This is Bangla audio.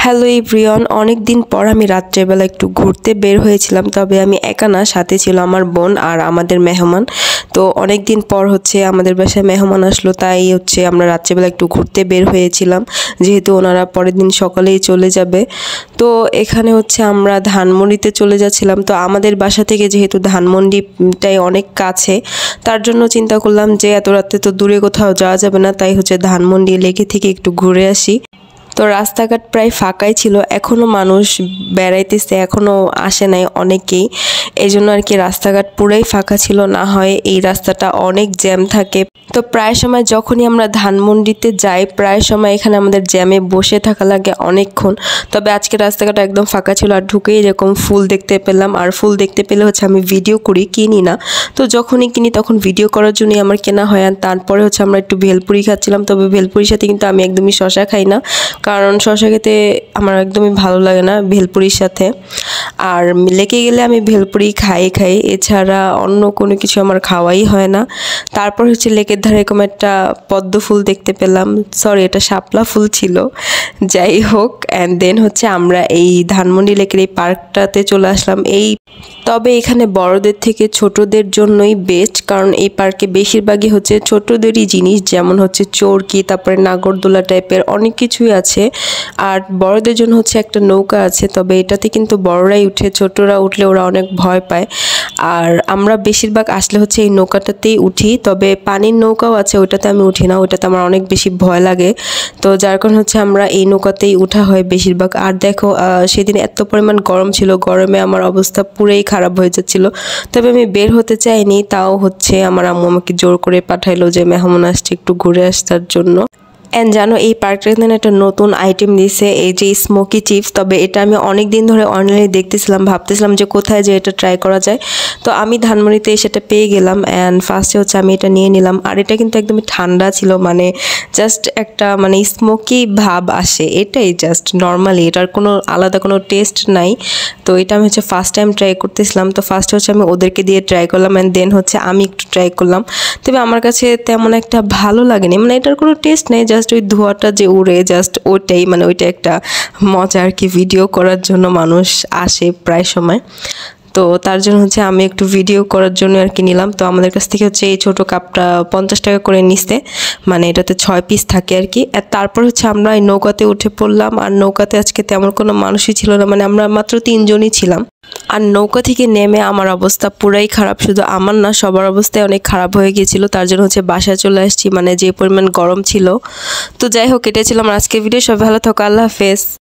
হ্যালো এভরিওয়ান, অনেক দিন পর আমি রাত্রেবেলা একটু ঘুরতে বের হয়েছিলাম। তবে আমি একা না, সাথে ছিল আমার বোন আর আমাদের মেহমান। তো অনেক দিন পর আমাদের বাসায় মেহমান আসলো, তাই আমরা রাত্রেবেলা একটু ঘুরতে বের হয়েছিলাম, যেহেতু ওনারা পরের দিন সকালেই চলে যাবে। তো এখানে আমরা ধানমন্ডিতে চলে যাচ্ছিলাম। তো আমাদের বাসা থেকে যেহেতু ধানমন্ডিটাই অনেক কাছে, তার জন্য চিন্তা করলাম যে এত রাতে তো দূরে কোথাও যাওয়া যাবে না, তাই ধানমন্ডি লেকে থেকে একটু ঘুরে আসি। তো রাস্তাঘাট প্রায় ফাঁকাই ছিল, এখনও মানুষ বেড়াইতেছে, এখনও আসে নাই অনেকেই, এই জন্য আর কি রাস্তাঘাট পুরাই ফাঁকা ছিল। না হয় এই রাস্তাটা অনেক জ্যাম থাকে। তো প্রায় সময় যখনই আমরা ধানমন্ডিতে যাই, প্রায় সময় এখানে আমাদের জ্যামে বসে থাকা লাগে অনেকক্ষণ। তবে আজকে রাস্তাঘাট একদম ফাঁকা ছিল, আর ঢুকেই এরকম ফুল দেখতে পেলাম। আর ফুল দেখতে পেলে আমি ভিডিও করি, কিনি না। তো যখনই কিনি তখন ভিডিও করার জন্যই আমার কেনা হয়। আর তারপরে আমরা একটু ভেলপুরি খাচ্ছিলাম। তবে ভেলপুরির সাথে কিন্তু আমি একদমই শশা খাই না, কারণ শশা খেতে আমার একদমই ভালো লাগে না ভেলপুরির সাথে। আর লেকে গেলে আমি ভেলপুরি খাই, এছাড়া অন্য কোনো কিছু আমার খাওয়াই হয় না। তারপর লেকের ধারে এরকম একটা পদ্ম ফুল দেখতে পেলাম, সরি এটা শাপলা ফুল ছিল, যাই হোক। অ্যান্ড দেন আমরা এই ধানমন্ডি লেকের এই পার্কটাতে চলে আসলাম। তবে এখানে বড়দের থেকে ছোটদের জন্যই বেস্ট, কারণ এই পার্কে বেশিরভাগই ছোটদেরই জিনিস, যেমন চরকি, তারপরে নাগরদোলা টাইপের অনেক কিছুই আছে। আর বড়দের জন্য একটা নৌকা আছে, তবে এটাতে কিন্তু বড়রাই উঠে, ছোটরা উঠলে ওরা অনেক ভয় পায়। আর আমরা বেশিরভাগ আসলে এই নৌকাটাতেই উঠি। তবে পানির নৌকাও আছে, ওইটাতে আমি উঠি না, ওইটাতে আমার অনেক বেশি ভয় লাগে। তো যার কারণে আমরা এই নৌকাতেই উঠা হয় বেশিরভাগ। আর দেখো সেদিন এত পরিমাণ গরম ছিল, গরমে আমার অবস্থা পুরাই খারাপ হয়ে যাচ্ছিল। তবে আমি বের হতে চাইনি, তাও আমার আম্মু আমাকে জোর করে পাঠাইলো যে মেহমান আসছে, একটু ঘুরে আসার জন্য। অ্যান্ড জানো, এই পার্কটাতে একটা নতুন আইটেম দিছে, এই যে স্মোকি চিপস। তবে এটা আমি অনেক দিন ধরে অনলাইনে দেখতেছিলাম, ভাবতেছিলাম যে কোথায় যে এটা ট্রাই করা যায়। তো আমি ধানমন্ডিতে সেটা পেয়ে গেলাম, অ্যান্ড ফার্স্টে আমি এটা নিয়ে নিলাম। আর এটা কিন্তু একদমই ঠান্ডা ছিল, জাস্ট একটা স্মোকি ভাব আসে, এটাই জাস্ট নর্মালি, এটার কোনো আলাদা কোনো টেস্ট নাই। তো এটা আমি ফার্স্ট টাইম ট্রাই করতেছিলাম। তো ফার্স্টে আমি ওদেরকে দিয়ে ট্রাই করলাম, অ্যান্ড দেন আমি একটু ট্রাই করলাম। তবে আমার কাছে তেমন একটা ভালো লাগেনি, এটার কোনো টেস্ট নেই, জাস্ট ওই ধোঁয়াটা যে উড়ে, জাস্ট ওইটাই, ওইটা একটা মজা আর কি, ভিডিও করার জন্য মানুষ আসে প্রায় সময়। তো তার জন্য আমি একটু ভিডিও করার জন্য আর কি নিলাম। তো আমাদের কাছ থেকে এই ছোটো কাপটা 50 টাকা করে নিচ্ছে, এটাতে 6 পিস থাকে আর কি। আর তারপর আমরা এই নৌকাতে উঠে পড়লাম। আর নৌকাতে আজকে তেমন কোনো মানুষই ছিল না, আমরা মাত্র 3 জনই ছিলাম। আর নৌকা থেকে নেমে আমার অবস্থা পুরাই খারাপ, শুধু আমার না, সবার অবস্থায় অনেক খারাপ হয়ে গিয়েছিল। তার জন্য বাসায় চলে আসছি, যে পরিমাণ গরম ছিল। তো যাই হোক, এটাই ছিল আমার আজকের ভিডিও। সব ভালো থাকো, আল্লাহ হাফেজ।